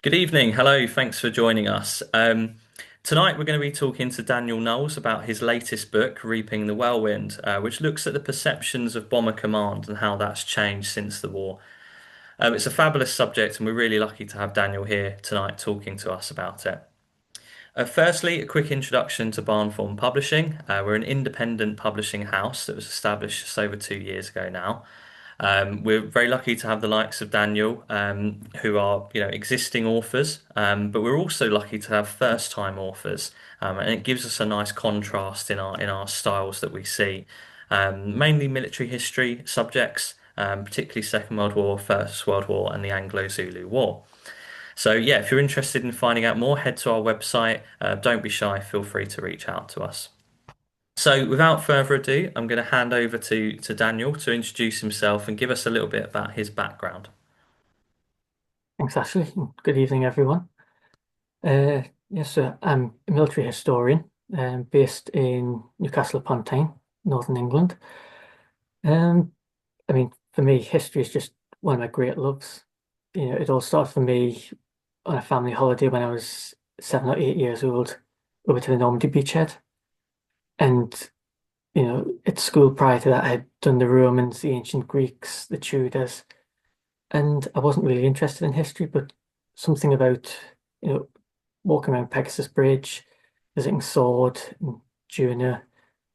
Good evening. Hello. Thanks for joining us. Tonight, we're going to be talking to Daniel Knowles about his latest book, Reaping the Whirlwind, which looks at the perceptions of Bomber Command and how that's changed since the war. It's a fabulous subject, and we're really lucky to have Daniel here tonight talking to us about it. Firstly, a quick introduction to Barnform Publishing. We're an independent publishing house that was established just over 2 years ago now. We're very lucky to have the likes of Daniel, who are, existing authors, but we're also lucky to have first-time authors, and it gives us a nice contrast in our styles that we see. Mainly military history subjects, particularly Second World War, First World War, and the Anglo-Zulu War. So yeah, if you're interested in finding out more, head to our website. Don't be shy. Feel free to reach out to us. So, without further ado, I'm going to hand over to Daniel to introduce himself and give us a little bit about his background. Thanks, Ashley. Good evening, everyone. Yes, sir. I'm a military historian based in Newcastle upon Tyne, Northern England. Um, for me, history is just one of my great loves. It all started for me on a family holiday when I was 7 or 8 years old over to the Normandy beachhead. And, at school prior to that, I had done the Romans, the ancient Greeks, the Tudors, and I wasn't really interested in history, but something about, you know, walking around Pegasus Bridge, visiting Sword and Juna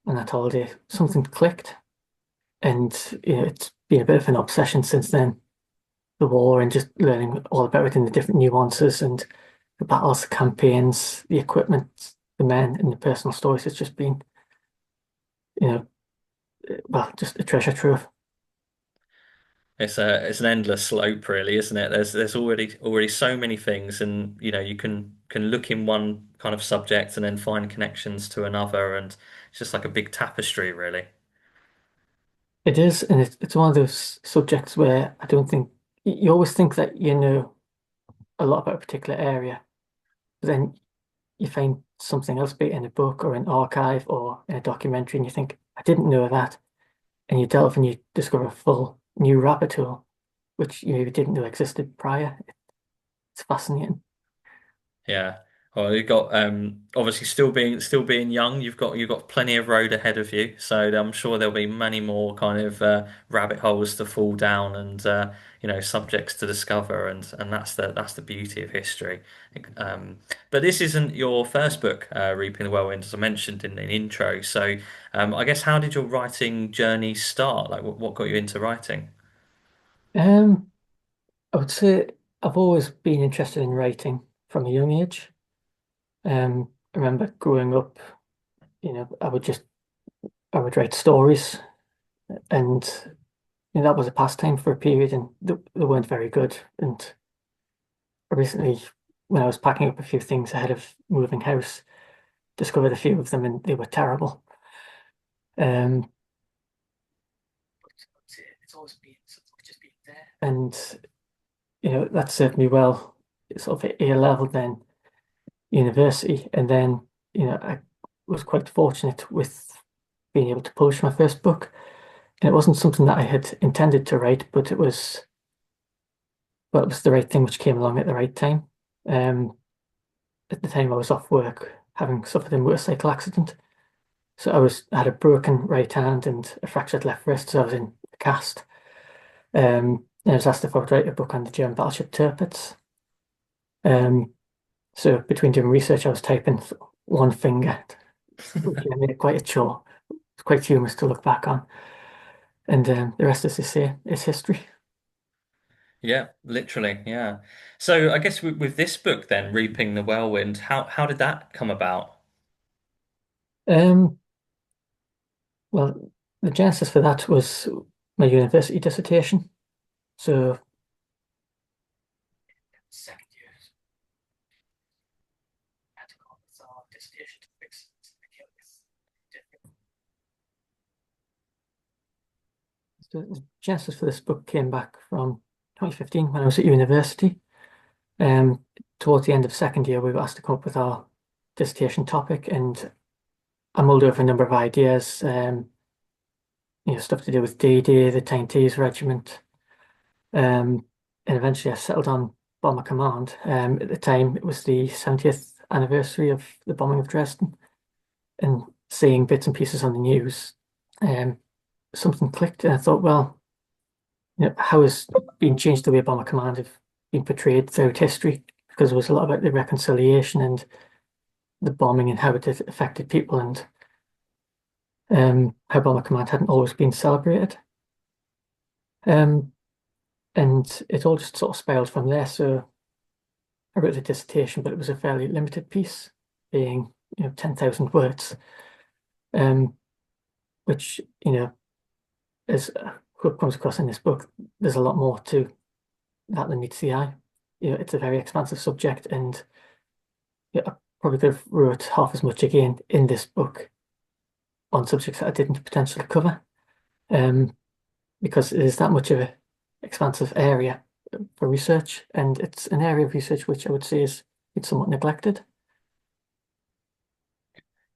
on that holiday, something clicked. And it's been a bit of an obsession since then. The war and just learning all about it and the different nuances and the battles, the campaigns, the equipment, the men, and the personal stories. It's just been, you know, well, just a treasure trove. It's an endless slope, really, isn't it? There's already so many things, and you can look in one kind of subject and then find connections to another, and it's just like a big tapestry, really. It is, and it's one of those subjects where I don't think you always think that you know a lot about a particular area, but then you find something else, be it in a book or an archive or in a documentary, and you think, I didn't know that. And you delve and you discover a full new rabbit hole, which you maybe didn't know existed prior. It's fascinating. Yeah. Well, you've got obviously still being young, you've got plenty of road ahead of you. So I'm sure there'll be many more kind of rabbit holes to fall down and subjects to discover, and that's the beauty of history. Um, but this isn't your first book, Reaping the Whirlwind, as I mentioned in the intro. So I guess how did your writing journey start? Like what got you into writing? Um, I would say I've always been interested in writing from a young age. I remember growing up, I would write stories, and that was a pastime for a period, and they weren't very good. And recently, when I was packing up a few things ahead of moving house, discovered a few of them, and they were terrible. Um, it's always been just been there, and that served me well, sort of at A level, then university, and then I was quite fortunate with being able to publish my first book. And it wasn't something that I had intended to write, but it was the right thing which came along at the right time. Um, at the time I was off work, having suffered a motorcycle accident. So I had a broken right hand and a fractured left wrist, so I was in a cast. And I was asked if I would write a book on the German battleship Tirpitz. Um, so between doing research, I was typing one finger, which made it quite a chore. It's quite humorous to look back on. And the rest, as they say, is history. Yeah, literally, yeah. So I guess with this book then, Reaping the Whirlwind, how did that come about? Um, well, the genesis for that was my university dissertation. So second year, I had to come up with our dissertation topics. So the genesis for this book came back from 2015 when I was at university. Um, Towards the end of second year, we were asked to come up with our dissertation topic, and I mulled over a number of ideas. Stuff to do with D-Day, the Tyne Tees Regiment, and eventually I settled on Bomber Command. At the time, it was the 70th anniversary of the bombing of Dresden, and seeing bits and pieces on the news, um, something clicked, and I thought, well, how has being changed the way Bomber Command have been portrayed throughout history? Because it was a lot about the reconciliation and the bombing and how it had affected people, and how Bomber Command hadn't always been celebrated. Um, and it all just sort of spiraled from there. So I wrote a dissertation, but it was a fairly limited piece, being 10,000 words, um, which as what comes across in this book, there's a lot more to that than meets the eye. It's a very expansive subject, and I probably could have wrote half as much again in this book on subjects that I didn't potentially cover, um, because it is that much of a expansive area for research, and it's an area of research which I would say is it's somewhat neglected.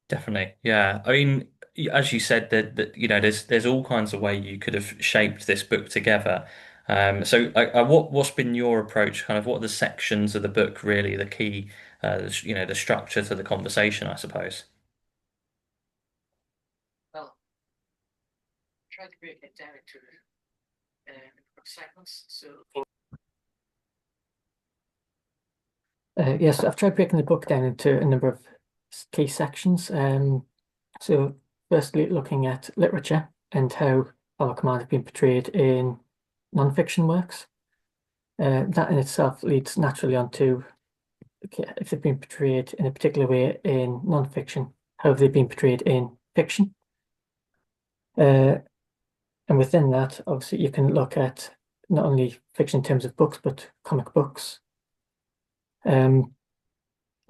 Definitely. Yeah. I mean, as you said, that there's all kinds of way you could have shaped this book together. What's been your approach? Kind of what are the sections of the book really the key, the structure to the conversation, I suppose. Well, try to break it down into segments. Yes, I've tried breaking the book down into a number of key sections. So, firstly, looking at literature and how our command have been portrayed in non-fiction works. That in itself leads naturally onto, okay, if they've been portrayed in a particular way in non-fiction, how have they been portrayed in fiction? Uh, and within that, obviously, you can look at not only fiction in terms of books, but comic books.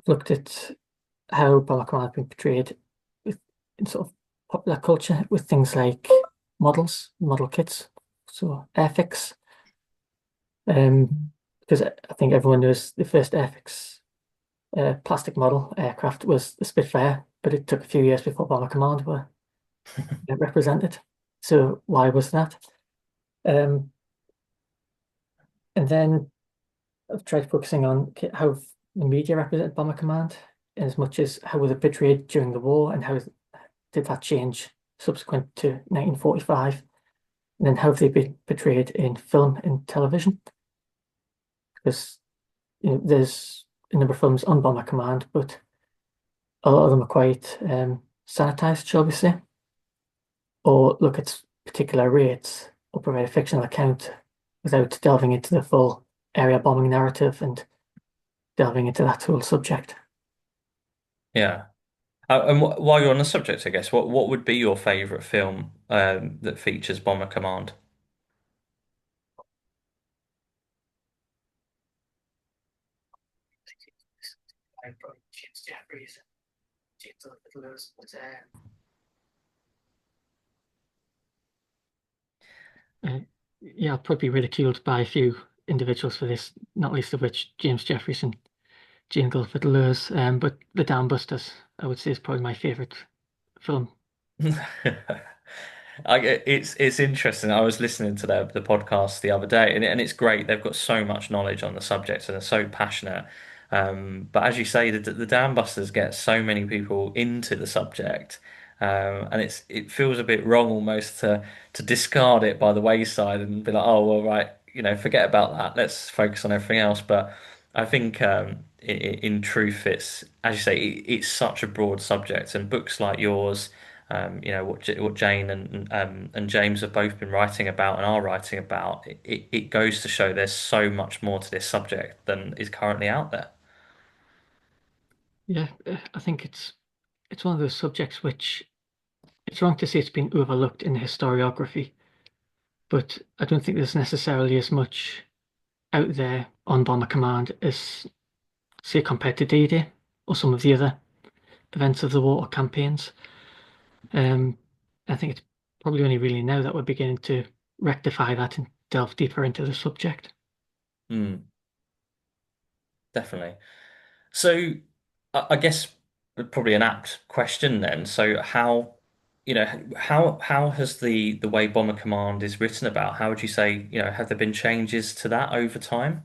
Looked at how Barack has been portrayed with in sort of popular culture with things like model kits, so airfix. Because I think everyone knows the first airfix plastic model aircraft was the Spitfire, but it took a few years before Bomber Command were represented. So why was that? Um, and then I've tried focusing on how the media represented Bomber Command, in as much as how were they portrayed during the war and how did that change subsequent to 1945? And then how have they been portrayed in film and television? Because there's a number of films on Bomber Command, but a lot of them are quite sanitized, shall we say, or look at particular rates or provide a fictional account without delving into the full area bombing narrative and delving into that whole subject. Yeah. While you're on the subject, I guess, what would be your favorite film that features Bomber Command? James Jeffries, James Lewis, but yeah, I'll probably be ridiculed by a few individuals for this, not least of which James Jeffries and Jane Guilford Lewis. But The Dambusters, I would say, is probably my favourite film. It's interesting. I was listening to the podcast the other day, and it's great. They've got so much knowledge on the subject, and they're so passionate. But as you say, the Dam Busters get so many people into the subject, and it feels a bit wrong almost to discard it by the wayside and be like, oh well, right, forget about that. Let's focus on everything else. But I think in truth, it's as you say, it's such a broad subject, and books like yours what Jane and James have both been writing about and are writing about, it goes to show there's so much more to this subject than is currently out there. Yeah, I think it's one of those subjects which it's wrong to say it's been overlooked in historiography, but I don't think there's necessarily as much out there on Bomber Command as, say, compared to D-Day or some of the other events of the war or campaigns. Um, I think it's probably only really now that we're beginning to rectify that and delve deeper into the subject. Hmm, definitely. So I guess probably an apt question then. So how has the way Bomber Command is written about? How would you say, have there been changes to that over time?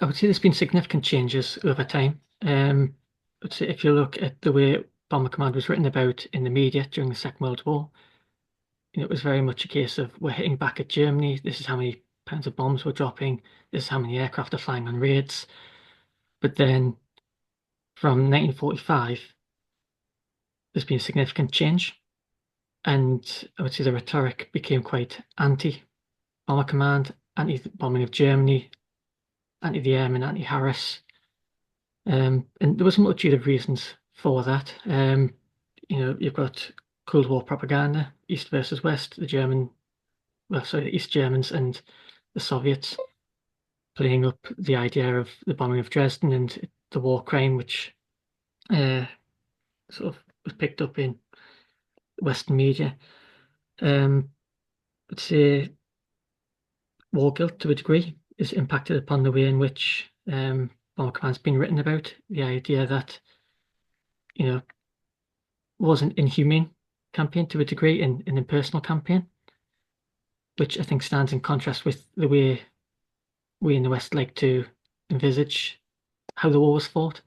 I would say there's been significant changes over time. I would say if you look at the way Bomber Command was written about in the media during the Second World War, it was very much a case of we're hitting back at Germany. This is how many pounds of bombs we're dropping. This is how many aircraft are flying on raids. But then from 1945, there's been a significant change. And I would say the rhetoric became quite anti-Bomber Command, anti-bombing of Germany, anti the airmen, anti-Harris. And there was a multitude of reasons for that. You've got Cold War propaganda, East versus West, the East Germans and the Soviets playing up the idea of the bombing of Dresden and the war crime, which uh, sort of was picked up in Western media. Um, I'd say war guilt to a degree is impacted upon the way in which Bomber Command's been written about. The idea that, you know, was an inhumane campaign to a degree, an impersonal campaign, which I think stands in contrast with the way we in the West like to envisage how the war was fought,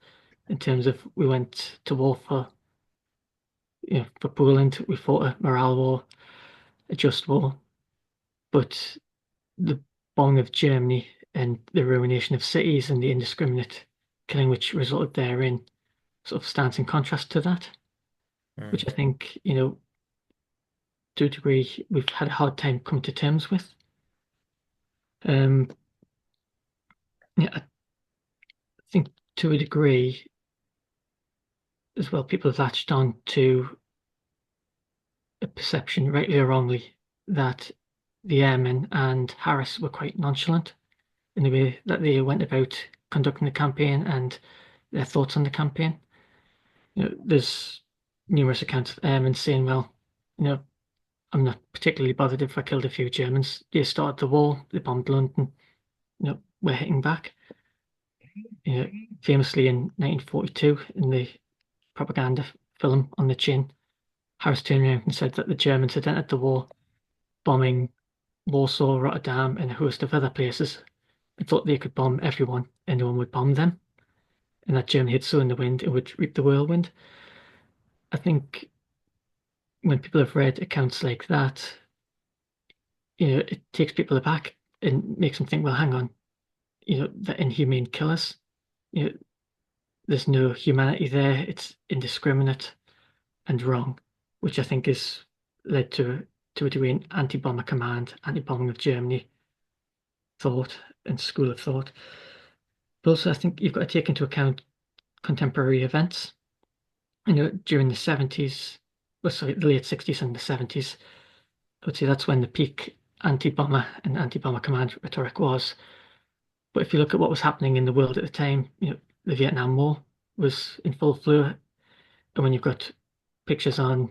in terms of we went to war for Poland, we fought a morale war, a just war, but the bombing of Germany and the ruination of cities and the indiscriminate killing which resulted therein sort of stands in contrast to that, which I Mm. think, to a degree, we've had a hard time coming to terms with. Um, yeah, I think to a degree as well, people have latched on to a perception, rightly or wrongly, that the airmen and Harris were quite nonchalant in the way that they went about conducting the campaign and their thoughts on the campaign. There's numerous accounts of airmen saying, well, you know, I'm not particularly bothered if I killed a few Germans. They started the war, they bombed London, we're hitting back. You know, Famously in 1942, in the propaganda film On the Chin, Harris turned around and said that the Germans had entered the war bombing Warsaw, Rotterdam, and a host of other places, and thought they could bomb everyone and no one would bomb them, and that Germany had sown the wind and would reap the whirlwind. I think when people have read accounts like that, it takes people aback and makes them think, well, hang on, the inhumane killers, you know, there's no humanity there. It's indiscriminate and wrong, which I think has led to a degree an anti-bomber command, anti-bombing of Germany thought and school of thought. But also, I think you've got to take into account contemporary events. During the 70s, well, sorry, the late 60s and the 70s, I would say that's when the peak anti-bomber and anti-bomber command rhetoric was. But if you look at what was happening in the world at the time, the Vietnam War was in full flow, and when you've got pictures on,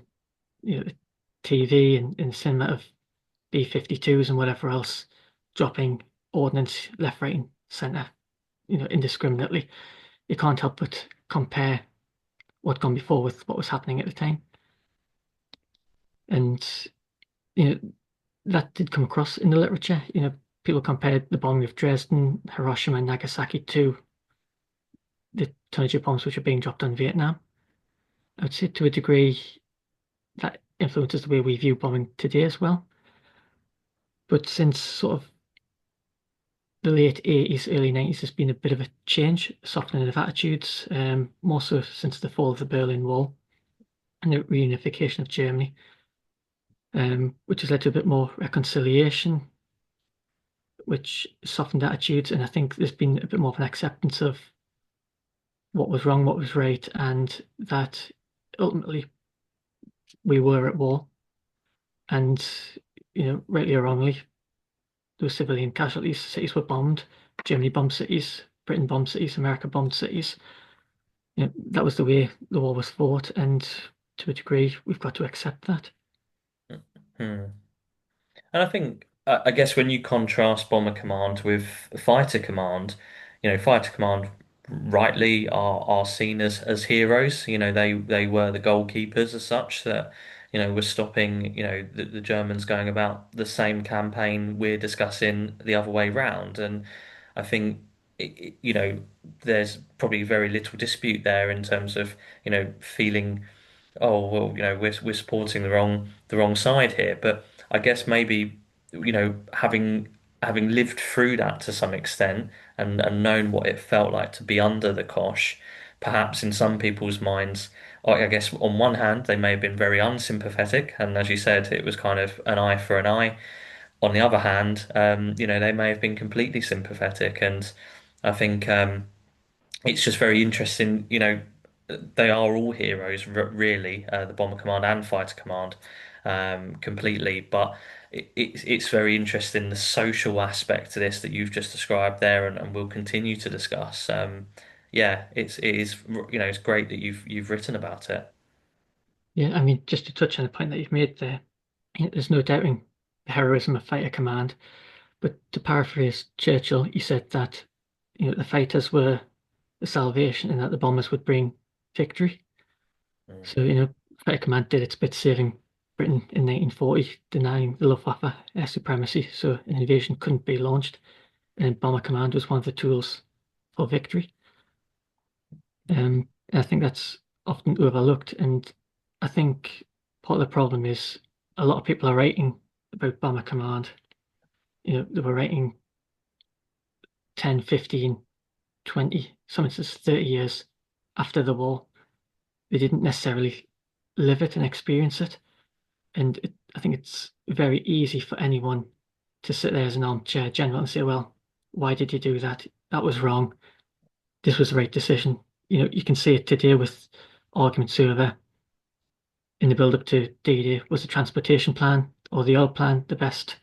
the TV and in the cinema of B-52s and whatever else dropping ordnance left, right, and centre, indiscriminately, you can't help but compare what'd gone before with what was happening at the time. And you know, that did come across in the literature. People compared the bombing of Dresden, Hiroshima, and Nagasaki to the tonnage of bombs which are being dropped on Vietnam. I would say to a degree that influences the way we view bombing today as well. But since sort of the late 80s, early 90s, there's been a bit of a change, softening of attitudes, more so since the fall of the Berlin Wall and the reunification of Germany, which has led to a bit more reconciliation, which softened attitudes. And I think there's been a bit more of an acceptance of what was wrong, what was right, and that ultimately we were at war. And, rightly or wrongly, there were civilian casualties, cities were bombed, Germany bombed cities, Britain bombed cities, America bombed cities. That was the way the war was fought, and to a degree, we've got to accept that. Hmm. And I think, I guess when you contrast Bomber Command with Fighter Command, Fighter Command rightly are seen as heroes. They were the goalkeepers as such that, were stopping, the Germans going about the same campaign we're discussing the other way round. And I think you know, there's probably very little dispute there in terms of, feeling, oh well, we're supporting the wrong side here. But I guess maybe, having lived through that to some extent and known what it felt like to be under the cosh, perhaps in some people's minds, I guess on one hand they may have been very unsympathetic, and as you said, it was kind of an eye for an eye. On the other hand, they may have been completely sympathetic, and I think it's just very interesting. They are all heroes, really, the Bomber Command and Fighter Command, completely. But it's very interesting the social aspect to this that you've just described there, and we'll continue to discuss. Yeah, it is. It's great that you've written about it. Yeah, I mean, just to touch on the point that you've made there, there's no doubting the heroism of fighter command. But to paraphrase Churchill, he said that the fighters were the salvation and that the bombers would bring victory. Mm. So fighter command did its bit saving Britain in 1940, denying the Luftwaffe air supremacy, so an invasion couldn't be launched. And bomber command was one of the tools for victory. I think that's often overlooked, and I think part of the problem is a lot of people are writing about bomber command. They were writing 10, 15, 20, some instances 30 years after the war. They didn't necessarily live it and experience it. And I think it's very easy for anyone to sit there as an armchair general and say, well, why did you do that? That was wrong. This was the right decision. You can see it today with arguments over in the build up to D-Day, was the transportation plan or the oil plan the best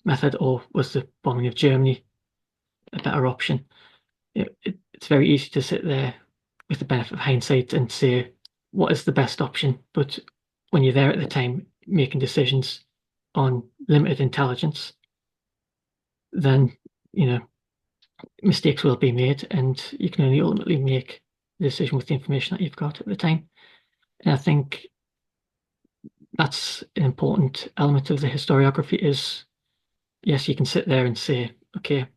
method, or was the bombing of Germany a better option? It's very easy to sit there with the benefit of hindsight and say, what is the best option? But when you're there at the time making decisions on limited intelligence, then, mistakes will be made, and you can only ultimately make the decision with the information that you've got at the time. And I think that's an important element of the historiography is, yes, you can sit there and say, okay,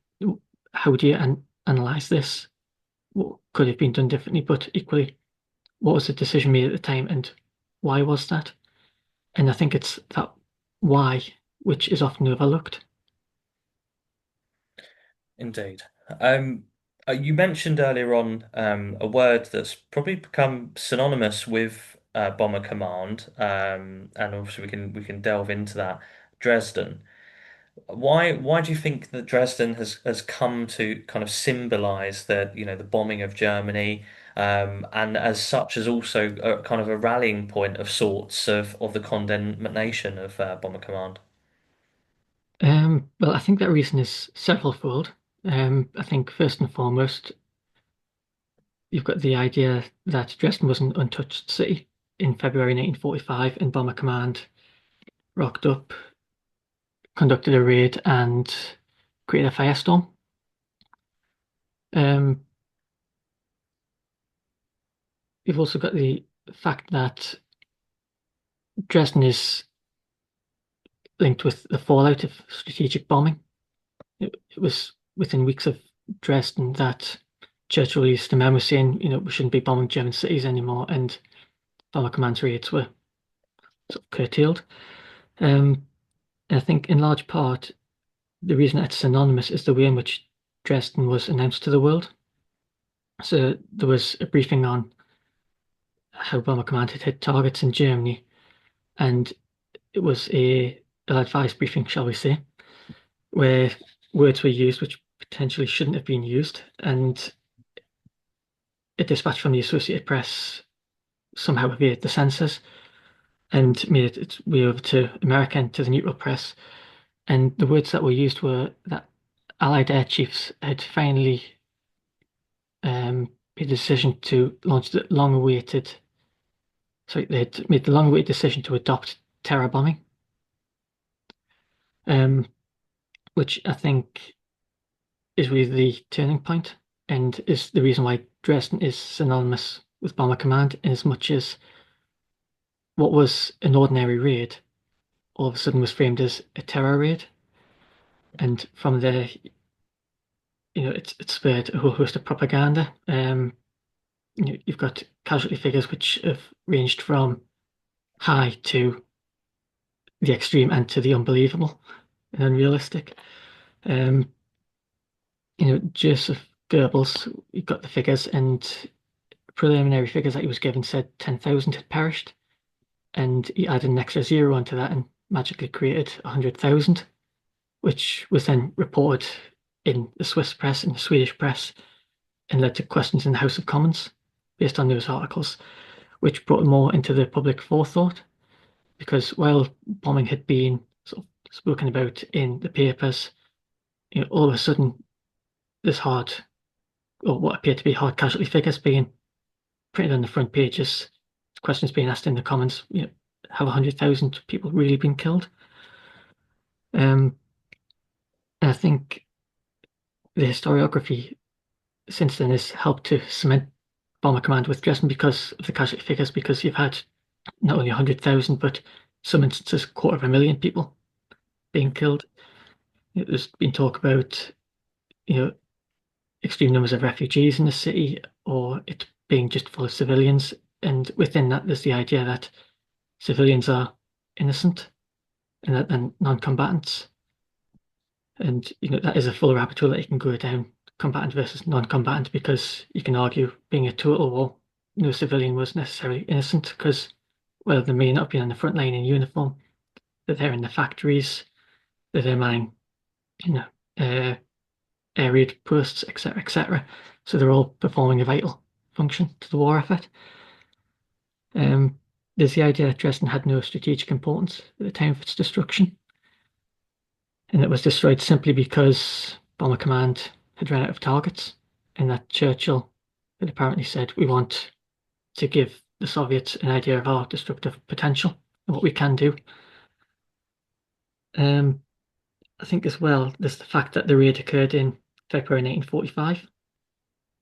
how do you analyze this? What could have been done differently? But equally, what was the decision made at the time and why was that? And I think it's that why which is often overlooked. Indeed. Um, you mentioned earlier on a word that's probably become synonymous with Bomber Command, and obviously we can delve into that. Dresden. Why do you think that Dresden has come to kind of symbolize the bombing of Germany, and as such as also a kind of a rallying point of sorts of the condemnation of Bomber Command? Well, I think that reason is several-fold. I think first and foremost, you've got the idea that Dresden was an untouched city in February 1945, and Bomber Command rocked up, conducted a raid, and created a firestorm. Um, you've also got the fact that Dresden is linked with the fallout of strategic bombing. It was within weeks of Dresden that Churchill released a memo saying, we shouldn't be bombing German cities anymore, and Bomber Command's raids were sort of curtailed. I think in large part, the reason it's synonymous is the way in which Dresden was announced to the world. So there was a briefing on how Bomber Command had hit targets in Germany, and it was a ill-advised briefing, shall we say, where words were used which potentially shouldn't have been used, and a dispatch from the Associated Press somehow evaded the censors and made it its way over to America and to the neutral press. And the words that were used were that Allied air chiefs had finally made the decision to launch the long-awaited, sorry, they had made the long-awaited decision to adopt terror bombing, um, which I think is really the turning point and is the reason why Dresden is synonymous with Bomber Command, in as much as what was an ordinary raid all of a sudden was framed as a terror raid. And from there, it's spurred a whole host of propaganda. You've got casualty figures which have ranged from high to the extreme and to the unbelievable and unrealistic. Um, Joseph Goebbels, he got the figures, and preliminary figures that he was given said 10,000 had perished, and he added an extra zero onto that and magically created 100,000, which was then reported in the Swiss press and the Swedish press and led to questions in the House of Commons based on those articles, which brought more into the public forethought. Because while bombing had been sort of spoken about in the papers, all of a sudden there's hard, or what appeared to be hard casualty figures being printed on the front pages, questions being asked in the comments, have 100,000 people really been killed? And I think the historiography since then has helped to cement Bomber Command with Dresden because of the casualty figures, because you've had not only 100,000, but some instances, 250,000 people being killed. There's been talk about, you know, extreme numbers of refugees in the city, or it being just full of civilians. And within that, there's the idea that civilians are innocent and non-combatants. And that is a full rabbit hole that you can go down, combatant versus non-combatant, because you can argue being a total war, no civilian was necessarily innocent because, well, they may not have been on the front line in uniform, they're there in the factories, they're there manning, you know, uh, air raid posts, etc., etc. So they're all performing a vital function to the war effort. Um, there's the idea that Dresden had no strategic importance at the time of its destruction, and it was destroyed simply because Bomber Command had run out of targets, and that Churchill had apparently said, "We want to give the Soviets an idea of our destructive potential and what we can do." Um, I think as well, there's the fact that the raid occurred in February 1945,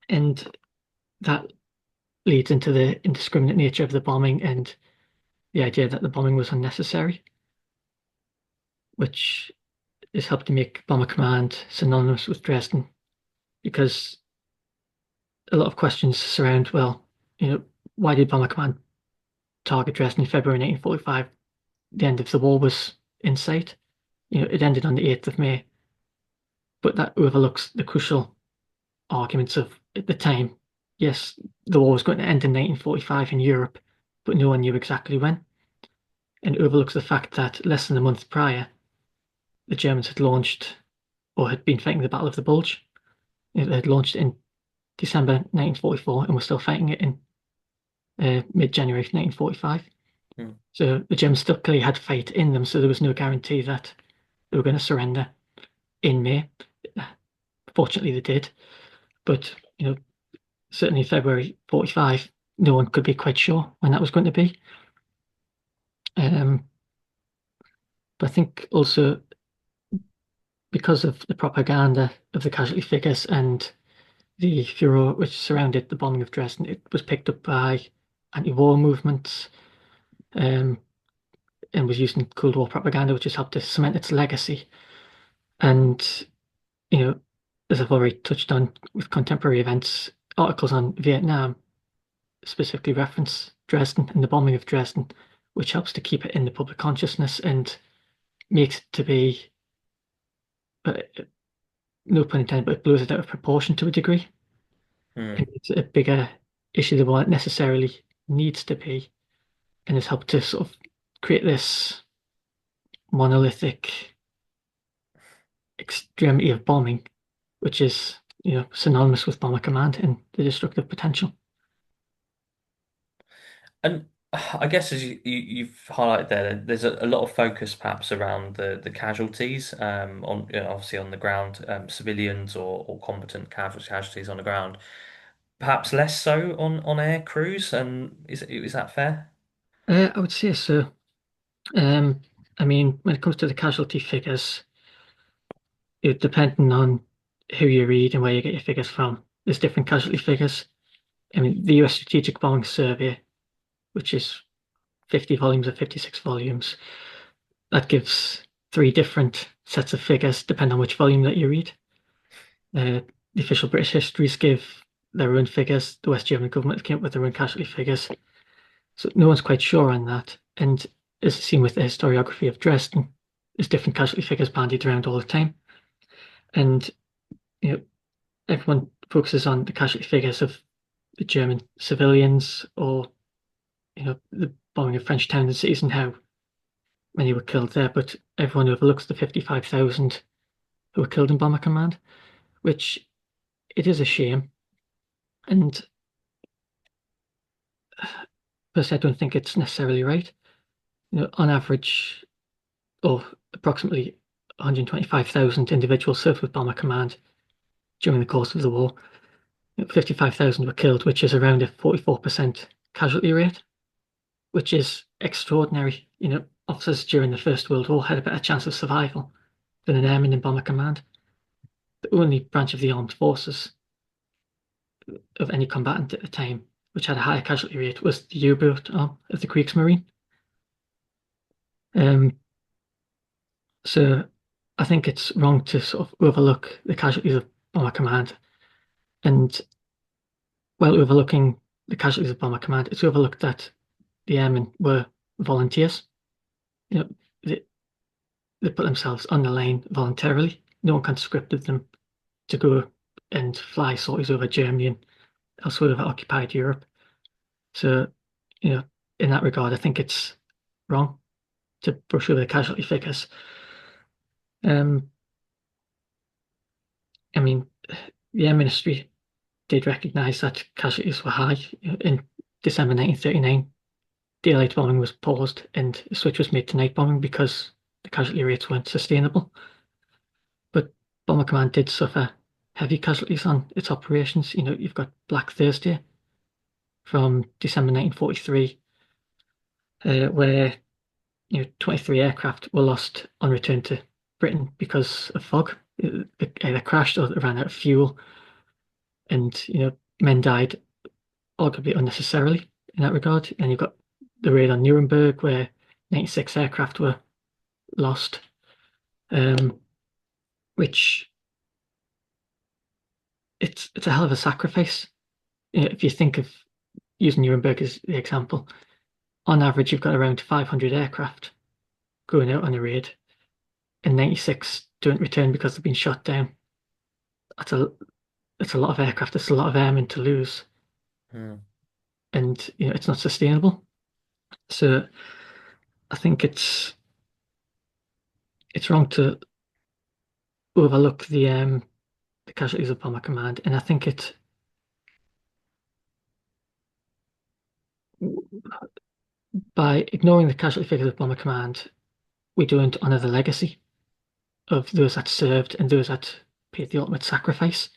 and that leads into the indiscriminate nature of the bombing and the idea that the bombing was unnecessary, which has helped to make Bomber Command synonymous with Dresden, because a lot of questions surround, well, why did Bomber Command target Dresden in February 1945? The end of the war was in sight. It ended on the 8th of May, but that overlooks the crucial arguments of at the time. Yes, the war was going to end in 1945 in Europe, but no one knew exactly when. And overlooks the fact that less than a month prior, the Germans had launched or had been fighting the Battle of the Bulge. It had launched in December 1944 and were still fighting it in mid-January 1945. Hmm. So the Germans still clearly had fight in them, so there was no guarantee that they were going to surrender in May. Fortunately, they did. But, certainly February 45, no one could be quite sure when that was going to be. But I think also because of the propaganda of the casualty figures and the furor which surrounded the bombing of Dresden, it was picked up by anti-war movements, um, and was used in Cold War propaganda, which has helped to cement its legacy. And, you know, as I've already touched on with contemporary events, articles on Vietnam specifically reference Dresden and the bombing of Dresden, which helps to keep it in the public consciousness and makes it to be, uh, no pun intended, but it blows it out of proportion to a degree. Hmm. And it's a bigger issue than what it necessarily needs to be, and has helped to sort of create this monolithic extremity of bombing, which is, synonymous with Bomber Command and the destructive potential. And I guess as you've highlighted there, there's a lot of focus perhaps around the casualties on obviously on the ground, civilians or competent casualties on the ground. Perhaps less so on air crews. And is that fair? I would say so. Um, I mean, when it comes to the casualty figures, depending on who you read and where you get your figures from, there's different casualty figures. I mean, the US Strategic Bombing Survey, which is 50 volumes or 56 volumes, that gives three different sets of figures depending on which volume that you read. the official British histories give their own figures. The West German government came up with their own casualty figures. So no one's quite sure on that. And as seen with the historiography of Dresden, there's different casualty figures bandied around all the time. And you know, everyone focuses on the casualty figures of the German civilians or the bombing of French towns and cities and how many were killed there. But everyone overlooks the 55,000 who were killed in Bomber Command, which it is a shame. And personally, I don't think it's necessarily right. On average, or approximately 125,000 individuals served with Bomber Command during the course of the war. 55,000 were killed, which is around a 44% casualty rate, which is extraordinary. Officers during the First World War had a better chance of survival than an airman in Bomber Command. The only branch of the armed forces of any combatant at the time which had a higher casualty rate was the U-boat arm of the Kriegsmarine. Um, so I think it's wrong to sort of overlook the casualties of Bomber Command. And while overlooking the casualties of Bomber Command, it's overlooked that the airmen were volunteers. You know, they, they put themselves on the line voluntarily. No one conscripted them to go and fly sorties over Germany and elsewhere over occupied Europe. So, you know, in that regard, I think it's wrong to brush over the casualty figures. Um, I mean, the Air Ministry did recognise that casualties were high. In December 1939, daylight bombing was paused and a switch was made to night bombing because the casualty rates weren't sustainable. But Bomber Command did suffer heavy casualties on its operations. You've got Black Thursday from December 1943, where 23 aircraft were lost on return to Britain because of fog. They either crashed or they ran out of fuel, and men died arguably unnecessarily in that regard. And you've got the raid on Nuremberg, where 96 aircraft were lost, um, which it's a hell of a sacrifice. If you think of using Nuremberg as the example, on average you've got around 500 aircraft going out on a raid, and 96 don't return because they've been shot down. That's a that's a lot of aircraft. That's a lot of airmen to lose, Hmm. and it's not sustainable. So I think it's wrong to overlook the casualties of Bomber Command, and I think it by ignoring the casualty figures of Bomber Command, we don't honour the legacy of those that served and those that paid the ultimate sacrifice.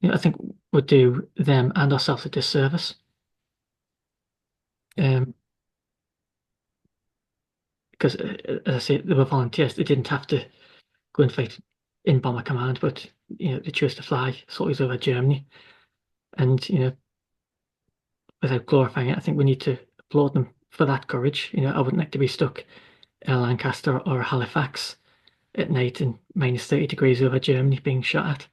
I think would do them and ourselves a disservice. Yeah, Um, because as I say, they were volunteers. They didn't have to go and fight in Bomber Command, but they chose to fly sorties over Germany. And without glorifying it, I think we need to applaud them for that courage. I wouldn't like to be stuck in a Lancaster or a Halifax at night in minus 30 degrees over Germany being shot at.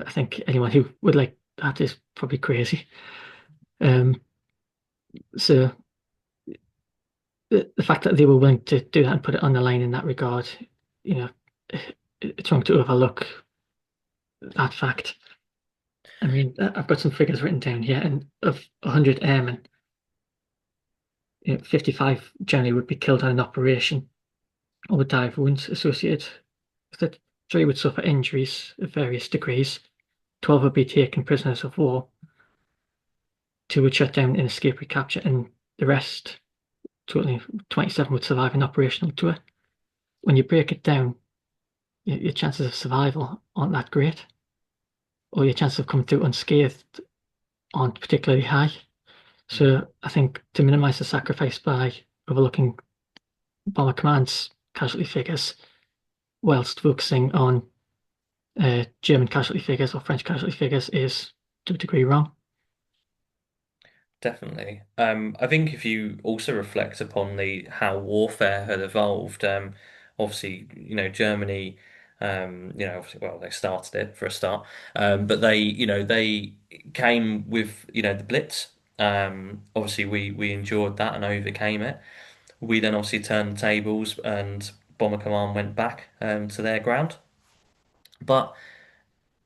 I think anyone who would like that is probably crazy. Um, so the fact that they were willing to do that and put it on the line in that regard, you know, it's wrong to overlook that fact. I mean, I've got some figures written down here, and of 100 airmen, 55 generally would be killed on an operation or would die of wounds associated with it. 3 would suffer injuries of various degrees. 12 would be taken prisoners of war. 2 would shut down in escape recapture, and the rest, totally 27, would survive an operational tour. When you break it down, your chances of survival aren't that great, or your chances of coming through unscathed aren't particularly high. mm, So I think to minimize the sacrifice by overlooking Bomber Command's casualty figures whilst focusing on German casualty figures or French casualty figures is to a degree wrong. definitely. I think if you also reflect upon the how warfare had evolved, obviously, Germany. Obviously, well, they started it for a start, but they came with, the Blitz. Obviously, we endured that and overcame it. We then obviously turned the tables, and Bomber Command went back to their ground. But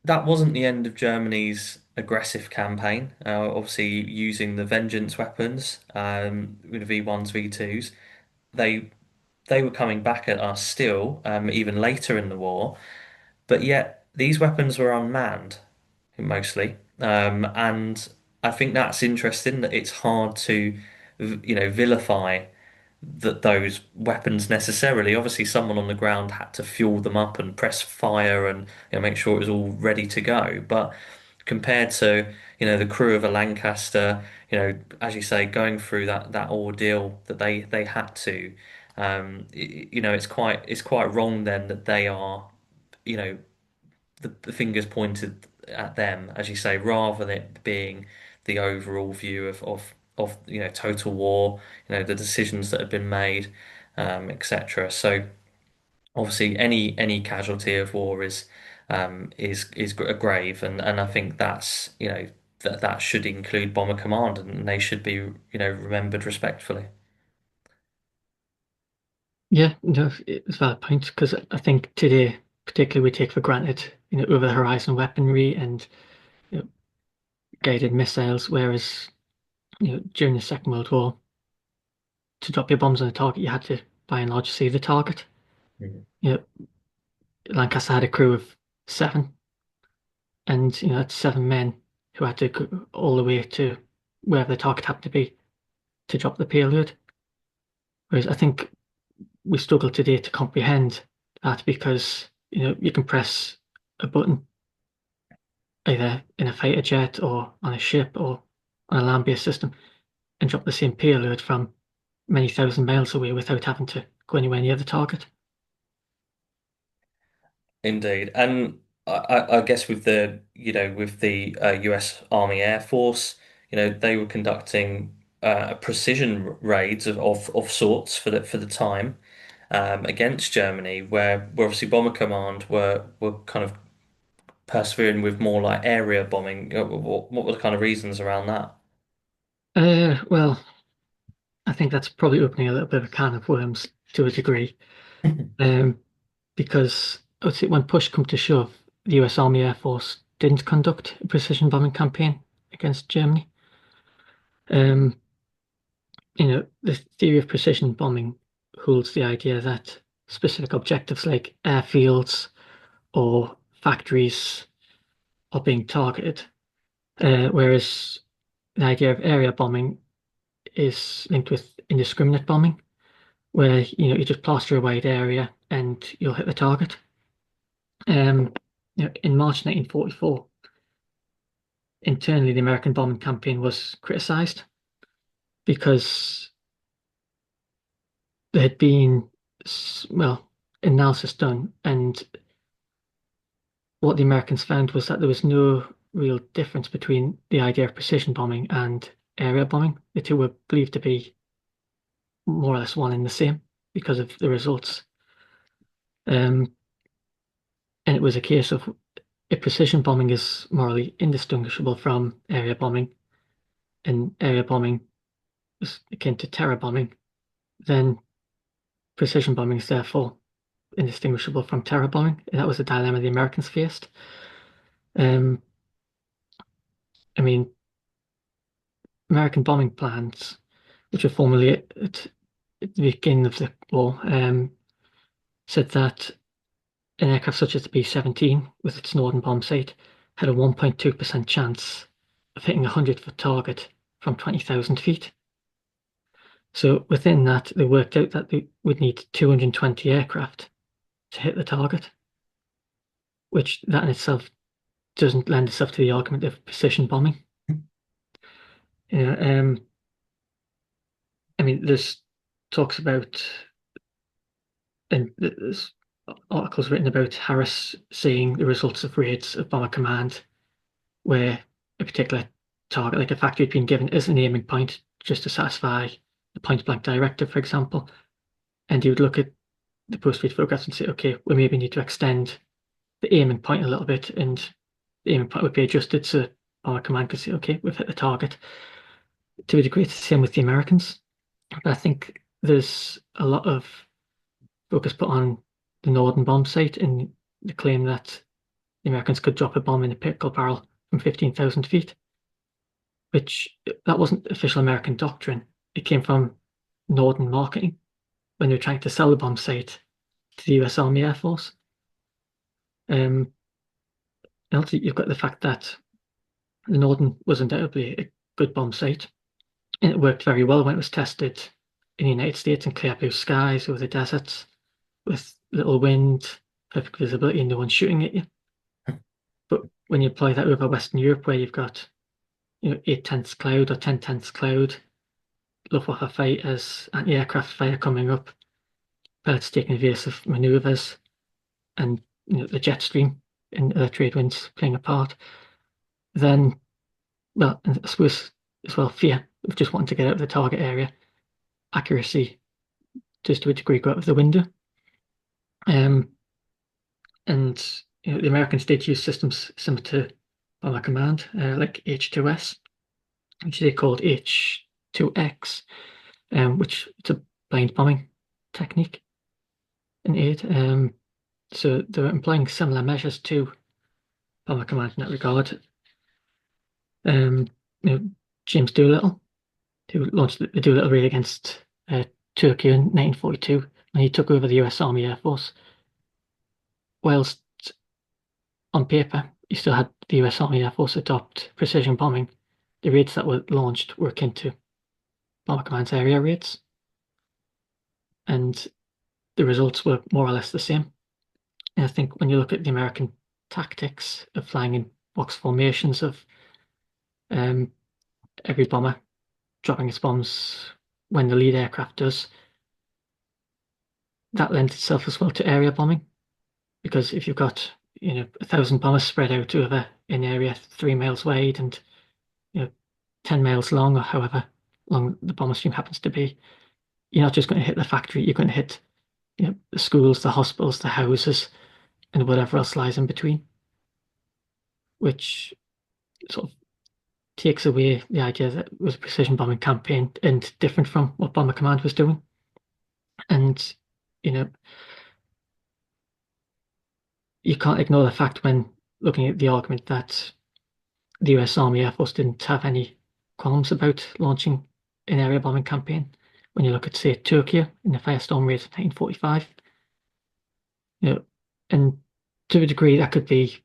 that wasn't the end of Germany's aggressive campaign. Obviously, using the vengeance weapons, with V1s, V2s, they they were coming back at us still, even later in the war. But yet these weapons were unmanned mostly, and I think that's interesting that it's hard to, vilify those weapons necessarily. Obviously, someone on the ground had to fuel them up and press fire and make sure it was all ready to go. But compared to the crew of a Lancaster, as you say, going through that ordeal that they had to, it's quite wrong then that they are you know the fingers pointed at them, as you say, rather than it being the overall view of total war, the decisions that have been made, etc. So obviously, any casualty of war is a grave, and I think that's that should include Bomber Command, and they should be remembered respectfully. Yeah, no, it's a valid point because I think today, particularly, we take for granted, over the horizon weaponry and you know, guided missiles, whereas during the Second World War, to drop your bombs on a target, you had to, by and large, see the target. Mhm. You know, Lancaster had a crew of seven, and that's seven men who had to go all the way to wherever the target happened to be to drop the payload. Whereas I think we struggle today to comprehend that because you can press a button either in a fighter jet or on a ship or on a land-based system and drop the same payload from many thousand miles away without having to go anywhere near the target. Indeed, and I guess with the U.S. Army Air Force, they were conducting precision raids of sorts for the time, against Germany, where obviously Bomber Command were kind of persevering with more like area bombing. What were the kind of reasons around that? Well, I think that's probably opening a little bit of a can of worms to a degree, um, because I would say when push come to shove, the US Army Air Force didn't conduct a precision bombing campaign against Germany. Um, the theory of precision bombing holds the idea that specific objectives like airfields or factories are being targeted, whereas the idea of area bombing is linked with indiscriminate bombing, where you just plaster a wide area and you'll hit the target. Um, in March 1944, internally the American bombing campaign was criticized because there had been, well, analysis done, and what the Americans found was that there was no real difference between the idea of precision bombing and area bombing. The two were believed to be more or less one and the same because of the results. Um, and it was a case of if precision bombing is morally indistinguishable from area bombing, and area bombing is akin to terror bombing, then precision bombing is therefore indistinguishable from terror bombing. And that was the dilemma the Americans faced. Um, I mean, American bombing plans, which were formulated at the beginning of the war, said that an aircraft such as the B-17 with its Norden bomb sight had a 1.2% chance of hitting a 100-foot target from 20,000 feet. So within that, they worked out that they would need 220 aircraft to hit the target, which that in itself doesn't lend itself to the argument of precision bombing. Yeah, I mean, there's talks about, and there's articles written about Harris seeing the results of raids of Bomber Command, where a particular target, like a factory, had been given as an aiming point just to satisfy the point blank directive, for example. And you would look at the post-fleet photographs and say, okay, we maybe need to extend the aiming point a little bit, and the aiming point would be adjusted so Bomber Command could say, okay, we've hit the target. To a degree, it's the same with the Americans. But I think there's a lot of focus put on the Norden bomb site and the claim that the Americans could drop a bomb in a pickle barrel from 15,000 feet, which that wasn't official American doctrine. It came from Norden marketing when they were trying to sell the bomb site to the US Army Air Force. And also, you've got the fact that the Norden was undoubtedly a good bomb site, and it worked very well when it was tested in the United States in clear blue skies over the deserts with little wind, perfect visibility, and no one shooting at you. But when you apply that over Western Europe, where you've got 8/10 cloud or 10/10 cloud, Luftwaffe fighters, anti-aircraft fire coming up, pilots taking evasive maneuvers, and the jet stream and other trade winds playing a part, then, well, and I suppose as well, fear of just wanting to get out of the target area, accuracy just to a degree go out of the window. Um, and the Americans did use systems similar to Bomber Command, like H2S, which they called H2X, which it's a blind bombing technique in aid. So they're employing similar measures to Bomber Command in that regard. Um, James Doolittle, who launched the Doolittle raid against Turkey in 1942, when he took over the US Army Air Force. Whilst on paper, you still had the US Army Air Force adopt precision bombing, the raids that were launched were akin to Bomber Command's area raids, and the results were more or less the same. And I think when you look at the American tactics of flying in box formations, of every bomber dropping its bombs when the lead aircraft does, that lends itself as well to area bombing. Because if you've got 1,000 bombers spread out over an area 3 miles wide and 10 miles long, or however long the bomber stream happens to be, you're not just going to hit the factory, you're going to hit the schools, the hospitals, the houses, and whatever else lies in between, which sort of takes away the idea that it was a precision bombing campaign and different from what Bomber Command was doing. And you can't ignore the fact when looking at the argument that the US Army Air Force didn't have any qualms about launching an area bombing campaign. When you look at, say, Turkey in the Firestorm raid of 1945, and to a degree that could be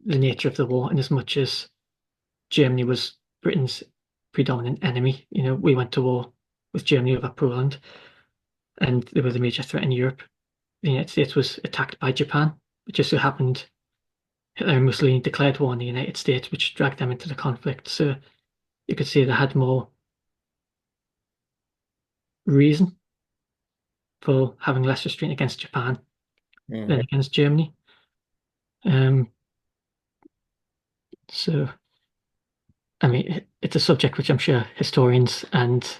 the nature of the war, in as much as Germany was Britain's predominant enemy. We went to war with Germany over Poland, and they were the major threat in Europe. The United States was attacked by Japan. It just so happened Hitler and Mussolini declared war on the United States, which dragged them into the conflict. So you could say they had more reason for having less restraint against Japan than against Germany. So, I mean, it's a subject which I'm sure historians and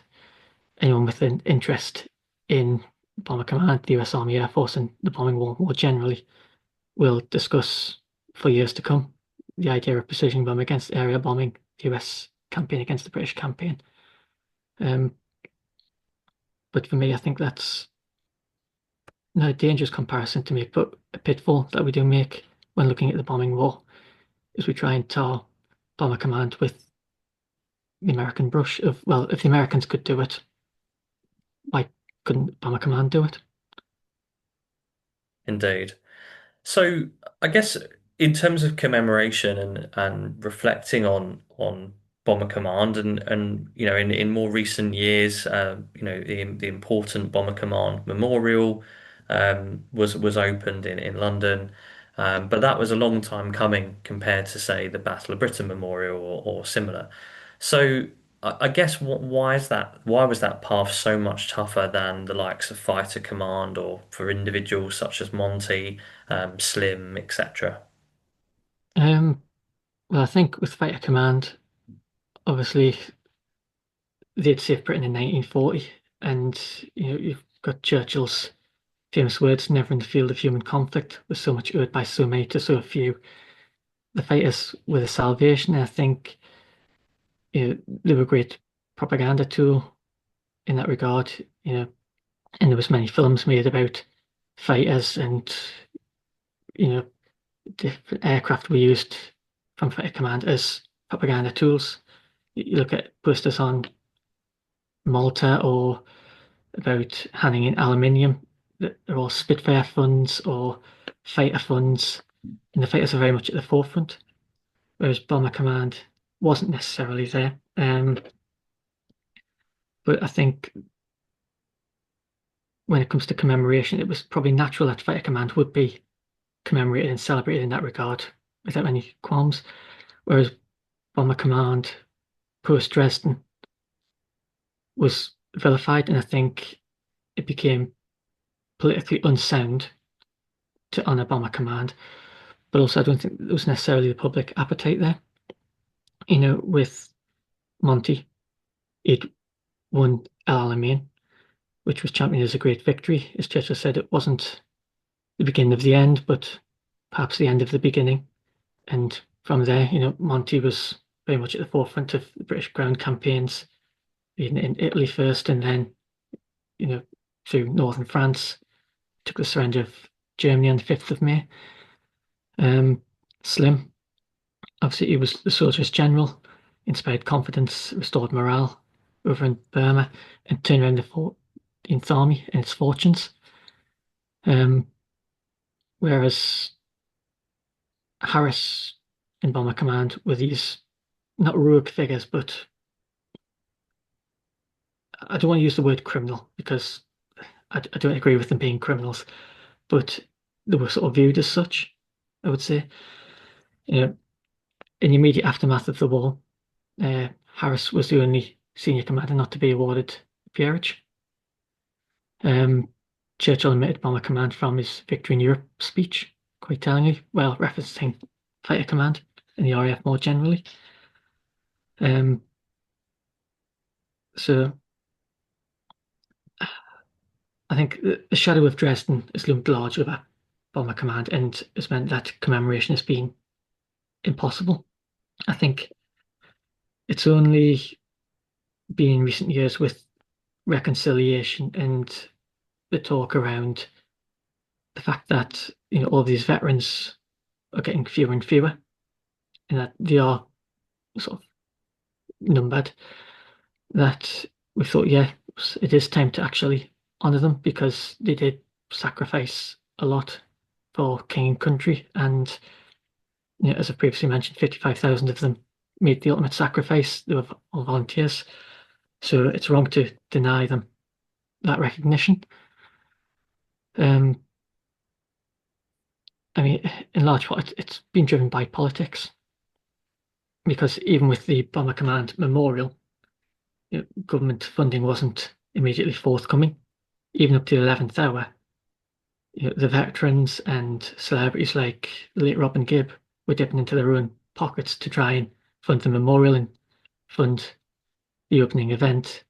anyone with an interest in Bomber Command, the US Army Air Force, and the bombing war more generally will discuss for years to come. The idea of precision bomb against area bombing, the US campaign against the British campaign. But for me, I think that's not a dangerous comparison to make, but a pitfall that we do make when looking at the bombing war is we try and tar Bomber Command with the American brush of, well, if the Americans could do it, why couldn't Bomber Command do it? Indeed. So I guess in terms of commemoration and reflecting on Bomber Command and in more recent years, the important Bomber Command Memorial was opened in London, but that was a long time coming compared to, say, the Battle of Britain Memorial or similar. So I guess why is that? Why was that path so much tougher than the likes of Fighter Command or for individuals such as Monty, Slim, etc.? Um, well, I think with Fighter Command, obviously they'd saved Britain in 1940, and you've got Churchill's famous words, never in the field of human conflict was so much owed by so many to so few. The fighters were the salvation. And I think they were a great propaganda tool in that regard. And there was many films made about fighters and you know different aircraft were used from Fighter Command as propaganda tools. You look at posters on Malta or about handing in aluminium that are all Spitfire funds or fighter funds, and the fighters are very much at the forefront, whereas Bomber Command wasn't necessarily there. But I think when it comes to commemoration, it was probably natural that Fighter Command would be commemorated and celebrated in that regard without any qualms, whereas Bomber Command post Dresden was vilified, and I think it became politically unsound to honour Bomber Command. But also, I don't think there was necessarily the public appetite there. With Monty, he'd won El Alamein, which was championed as a great victory. As Churchill said, it wasn't the beginning of the end, but perhaps the end of the beginning. And from there, Monty was very much at the forefront of the British ground campaigns in Italy first, and then, you know, through northern France, took the surrender of Germany on the 5th of May. Slim, obviously, he was the soldier's general, inspired confidence, restored morale over in Burma, and turned around the 14th Army and its fortunes. Whereas Harris and Bomber Command were these not rogue figures, but I don't want to use the word criminal because I don't agree with them being criminals, but they were sort of viewed as such, I would say. You know, in the immediate aftermath of the war, Harris was the only senior commander not to be awarded the peerage. Um, Churchill omitted Bomber Command from his Victory in Europe speech, quite tellingly, while referencing Fighter Command and the RAF more generally. Um, so I think the shadow of Dresden has loomed large over Bomber Command and has meant that commemoration has been impossible. I think it's only been in recent years with reconciliation and the talk around the fact that all of these veterans are getting fewer and fewer, and that they are sort of numbered. That we thought, yeah, it is time to actually honour them because they did sacrifice a lot for king and country, and as I previously mentioned, 55,000 of them made the ultimate sacrifice. They were all volunteers, so it's wrong to deny them that recognition. Um, I mean, in large part, it's been driven by politics because even with the Bomber Command Memorial, government funding wasn't immediately forthcoming. Even up to the 11th hour, the veterans and celebrities like the late Robin Gibb were dipping into their own pockets to try and fund the memorial and fund the opening event.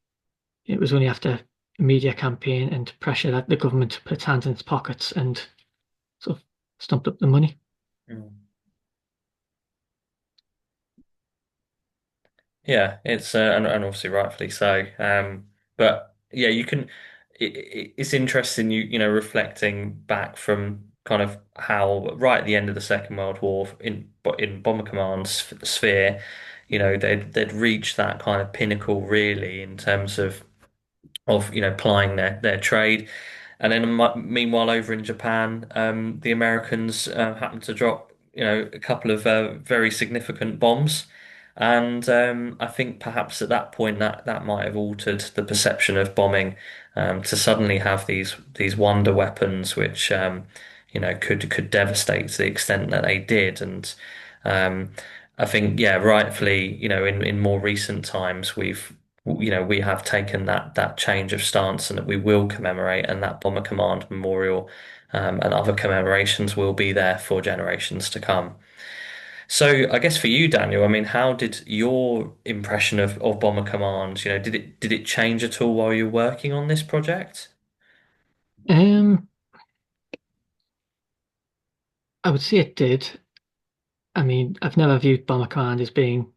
It was only after a media campaign and pressure that the government put its hands in its pockets and sort of stumped up the money. Mm. Yeah, it's and obviously rightfully so. But yeah, you can. It's interesting, reflecting back from kind of how right at the end of the Second World War in Bomber Command sphere, they'd reached that kind of pinnacle really in terms of plying their trade. And then meanwhile, over in Japan, the Americans happened to drop, a couple of very significant bombs. And I think perhaps at that point that might have altered the perception of bombing to suddenly have these wonder weapons which could devastate to the extent that they did. And um, I think yeah, rightfully, in more recent times we have taken that change of stance and that we will commemorate, and that Bomber Command Memorial and other commemorations will be there for generations to come. So I guess for you, Daniel, I mean, how did your impression of Bomber Command, did it change at all while you were working on this project? Um, I would say it did. I mean, I've never viewed Bomber Command as being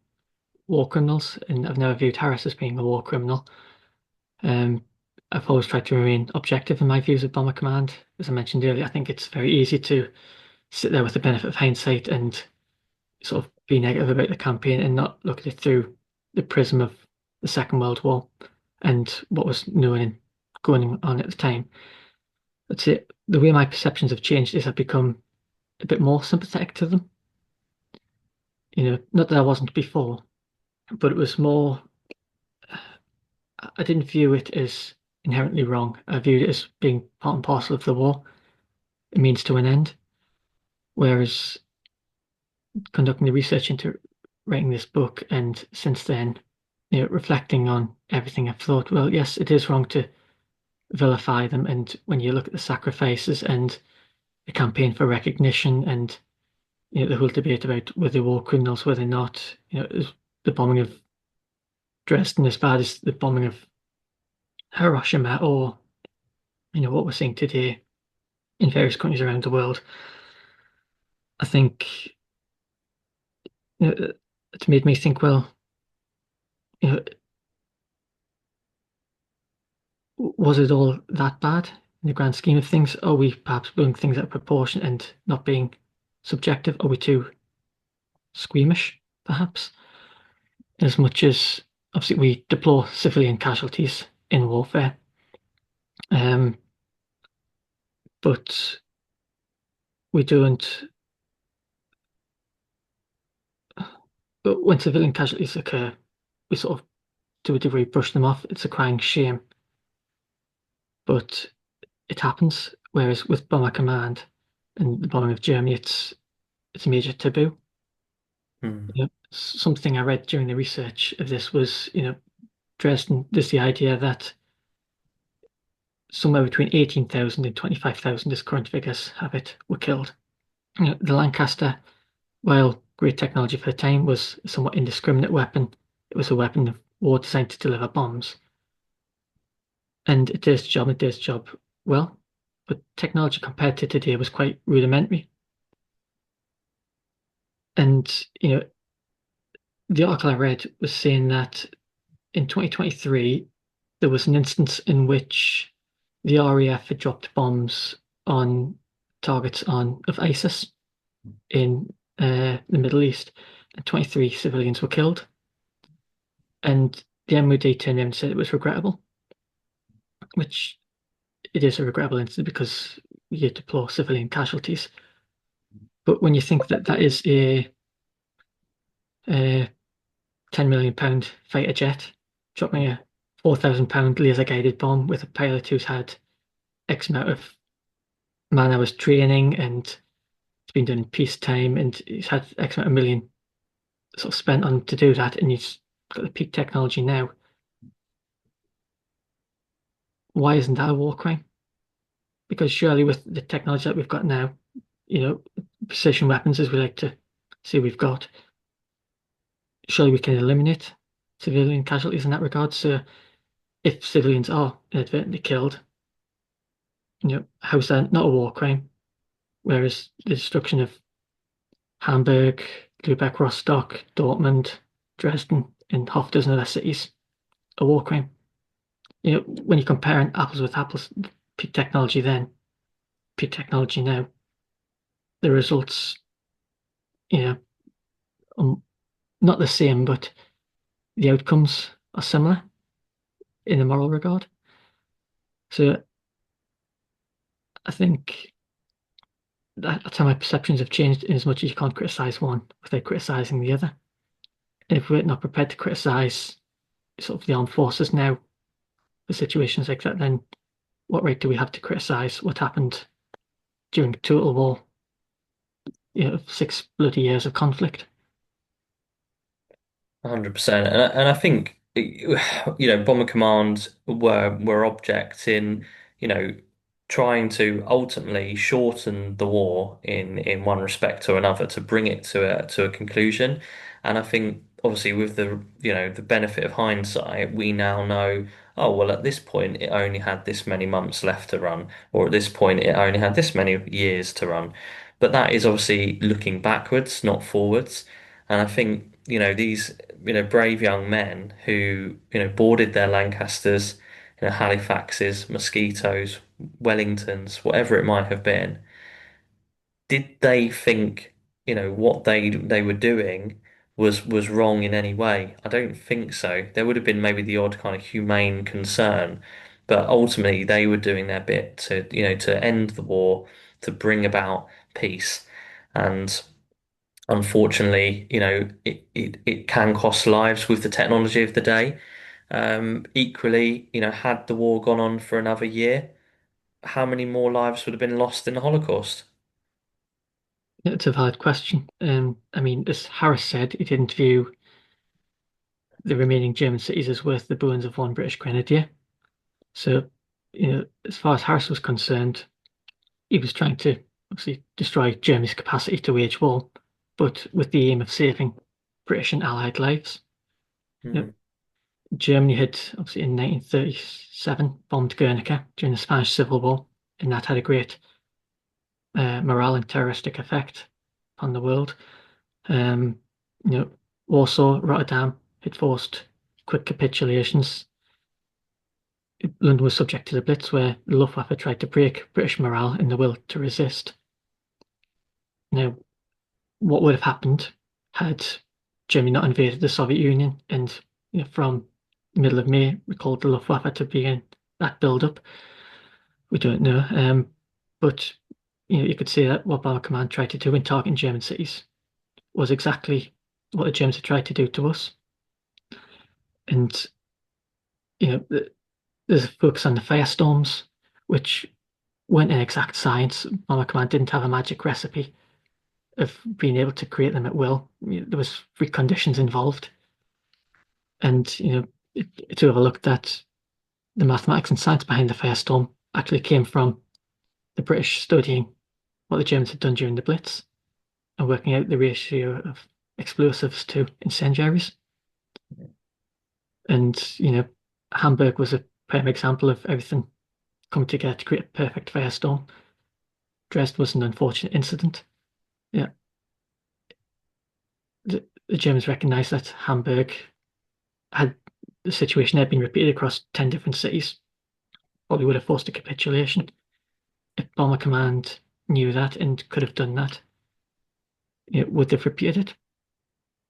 war criminals, and I've never viewed Harris as being a war criminal. Um, I've always tried to remain objective in my views of Bomber Command. As I mentioned earlier, I think it's very easy to sit there with the benefit of hindsight and sort of be negative about the campaign and not look at it through the prism of the Second World War and what was known and going on at the time. That's it. The way my perceptions have changed is I've become a bit more sympathetic to them. Not that I wasn't before, but it was more, I didn't view it as inherently wrong. I viewed it as being part and parcel of the war, a means to an end. Whereas conducting the research into writing this book and since then, reflecting on everything I've thought, well, yes, it is wrong to vilify them. And when you look at the sacrifices and the campaign for recognition and the whole debate about whether they were criminals, whether or not, is the bombing of Dresden as bad as the bombing of Hiroshima or, what we're seeing today in various countries around the world. I think it's made me think, well, you know, was it all that bad in the grand scheme of things? Are we perhaps blowing things out of proportion and not being subjective? Are we too squeamish, perhaps? As much as obviously we deplore civilian casualties in warfare, um, but we don't. But when civilian casualties occur, we sort of, to a degree, brush them off. It's a crying shame, but it happens. Whereas with Bomber Command and the bombing of Germany, it's a major taboo. Hmm. Something I read during the research of this was, Dresden, there's the idea that somewhere between 18,000 and 25,000, as current figures have it, were killed. The Lancaster, while great technology for the time, was a somewhat indiscriminate weapon. It was a weapon of war designed to deliver bombs. And it did its job, it did its job well. But technology compared to today was quite rudimentary. And, the article I read was saying that in 2023, there was an instance in which the RAF had dropped bombs on targets of ISIS in the Middle East, and 23 civilians were killed. And the MOD turned around and said it was regrettable, which it is a regrettable incident because you deplore civilian casualties. But when you think that that is a £10 million fighter jet dropping a £4,000 laser guided bomb with a pilot who's had X amount of man hours training and it's been done in peacetime and he's had X amount of million sort of spent on to do that and he's got the peak technology now. Why isn't that a war crime? Because surely with the technology that we've got now, precision weapons as we like to say we've got, surely we can eliminate civilian casualties in that regard. So if civilians are inadvertently killed, how's that not a war crime? Whereas the destruction of Hamburg, Lübeck, Rostock, Dortmund, Dresden, and half a dozen other cities, a war crime. When you're comparing apples with apples, peak technology then, peak technology now, the results, you know, not the same, but the outcomes are similar in a moral regard. So I think that's how my perceptions have changed in as much as you can't criticize one without criticizing the other. And if we're not prepared to criticize sort of the armed forces now for situations like that, then what right do we have to criticize what happened during total war, 6 bloody years of conflict? 100%. And I think Bomber Command were objects in, you know, trying to ultimately shorten the war in one respect or another to bring it to a conclusion. And I think obviously with the benefit of hindsight, we now know, oh well, at this point it only had this many months left to run, or at this point it only had this many years to run. But that is obviously looking backwards, not forwards. And I think, these, brave young men who, boarded their Lancasters, Halifaxes, Mosquitoes, Wellingtons, whatever it might have been, did they think, what they were doing was wrong in any way? I don't think so. There would have been maybe the odd kind of humane concern, but ultimately they were doing their bit to, to end the war, to bring about peace. And unfortunately, it can cost lives with the technology of the day. Equally, had the war gone on for another year, how many more lives would have been lost in the Holocaust? It's a valid question. I mean, as Harris said, he didn't view the remaining German cities as worth the bones of one British grenadier. So, as far as Harris was concerned, he was trying to obviously destroy Germany's capacity to wage war, but with the aim of saving British and Allied lives. You know, Hmm. Germany had obviously in 1937 bombed Guernica during the Spanish Civil War, and that had a great morale and terroristic effect on the world. Um, you know, Warsaw, Rotterdam had forced quick capitulations. London was subject to the Blitz, where the Luftwaffe tried to break British morale and the will to resist. Now, what would have happened had Germany not invaded the Soviet Union and from the middle of May recalled the Luftwaffe to begin that build-up? We don't know. But you could say that what Bomber Command tried to do in targeting German cities was exactly what the Germans had tried to do to us. And there's a focus on the firestorms, which weren't an exact science. Bomber Command didn't have a magic recipe of being able to create them at will. There was conditions involved, and it's overlooked that the mathematics and science behind the firestorm actually came from the British studying what the Germans had done during the Blitz and working out the ratio of explosives to incendiaries. And Hamburg was a prime example of everything coming together to create a perfect firestorm. Dresden was an unfortunate incident. Yeah, the Germans recognized that Hamburg had the situation had been repeated across 10 different cities, probably would have forced a capitulation. If Bomber Command knew that and could have done that, would they have repeated it?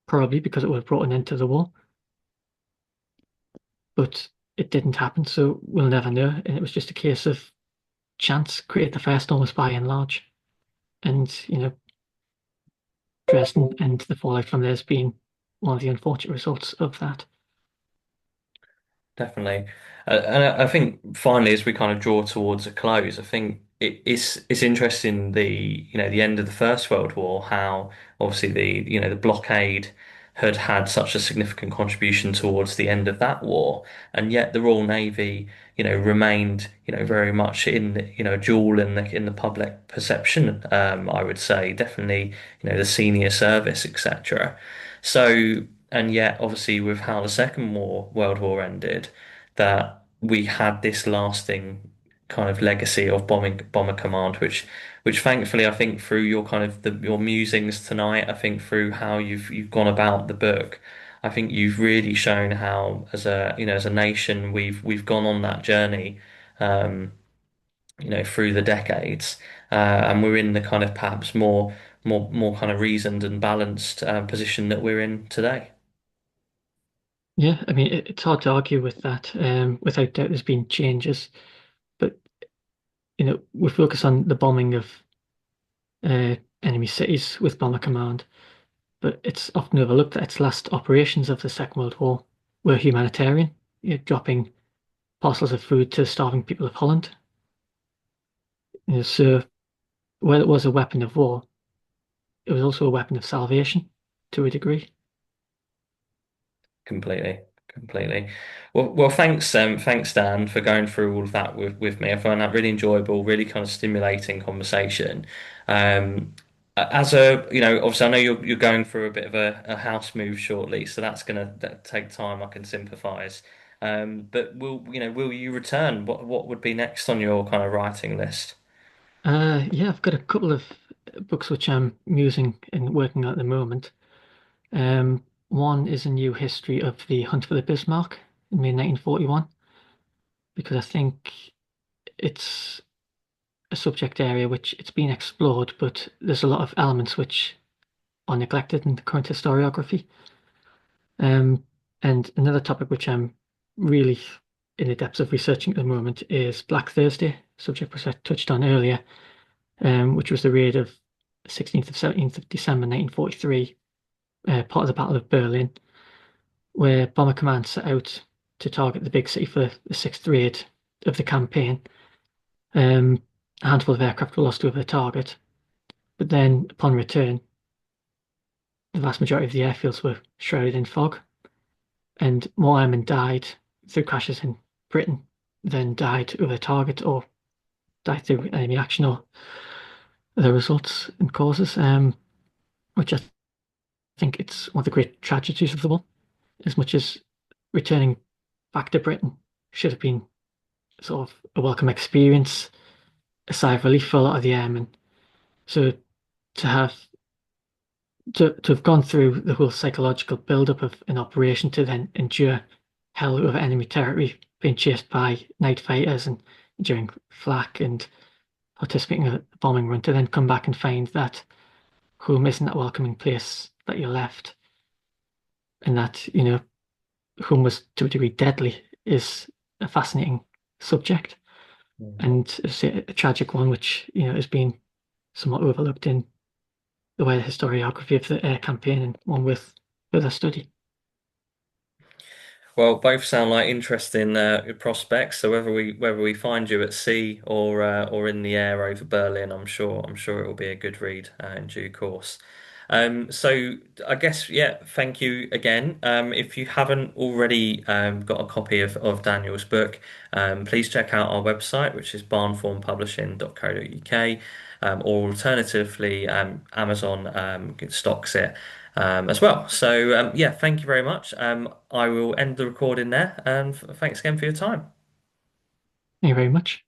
Probably, because it would have brought an end to the war. But it didn't happen, so we'll never know. And it was just a case of chance create the firestorms by and large. And, Dresden and the fallout from there has been one of the unfortunate results of that. Definitely. And I think finally, as we kind of draw towards a close, I think it's interesting the end of the First World War, how obviously the blockade had such a significant contribution towards the end of that war, and yet the Royal Navy, remained, very much in, a jewel in the public perception, I would say, definitely, the senior service, etc. So, and yet, obviously, with how the World War ended, that we had this lasting kind of legacy of bomber command, which thankfully, I think through your kind of your musings tonight, I think through how you've gone about the book, I think you've really shown how, as a nation, we've gone on that journey. Um, through the decades, and we're in the kind of perhaps more kind of reasoned and balanced position that we're in today. Yeah, I mean, it's hard to argue with that. Without doubt, there's been changes, but we focus on the bombing of enemy cities with Bomber Command, but it's often overlooked that its last operations of the Second World War were humanitarian, dropping parcels of food to starving people of Holland. So while it was a weapon of war, it was also a weapon of salvation to a degree. Completely, completely. Well, thanks, Dan, for going through all of that with me. I found that really enjoyable, really kind of stimulating conversation. As obviously, I know you're going through a bit of a house move shortly, so that's gonna take time. I can sympathise. But will you return? What would be next on your kind of writing list? Yeah, I've got a couple of books which I'm using and working on at the moment. One is a new history of the hunt for the Bismarck in May 1941, because I think it's a subject area which it's been explored, but there's a lot of elements which are neglected in the current historiography. Um, and another topic which I'm really in the depths of researching at the moment is Black Thursday, subject which I touched on earlier, which was the raid of 16th of 17th of December 1943, part of the Battle of Berlin, where Bomber Command set out to target the big city for the sixth raid of the campaign. Um, a handful of aircraft were lost over the target, but then upon return, the vast majority of the airfields were shrouded in fog, and more airmen died through crashes in Britain than died over the target or died through enemy action or the results and causes, which I think it's one of the great tragedies of the war. As much as returning back to Britain should have been sort of a welcome experience, a sigh of relief for a lot of the airmen. So to have to have gone through the whole psychological build-up of an operation to then endure hell over enemy territory, being chased by night fighters and enduring flak and participating in a bombing run, to then come back and find that home isn't that welcoming place that you left, and that, home was to a degree deadly, is a fascinating subject, and it's a tragic one which has been somewhat overlooked in the wider historiography of the air campaign, and one with further study. Well, both sound like interesting prospects. So whether we find you at sea or in the air over Berlin, I'm sure it will be a good read in due course. So I guess yeah, thank you again. If you haven't already got a copy of Daniel's book, please check out our website, which is barnformpublishing.co.uk, or alternatively, Amazon stocks it as well. So yeah, thank you very much. I will end the recording there, and thanks again for your time. Thank you very much.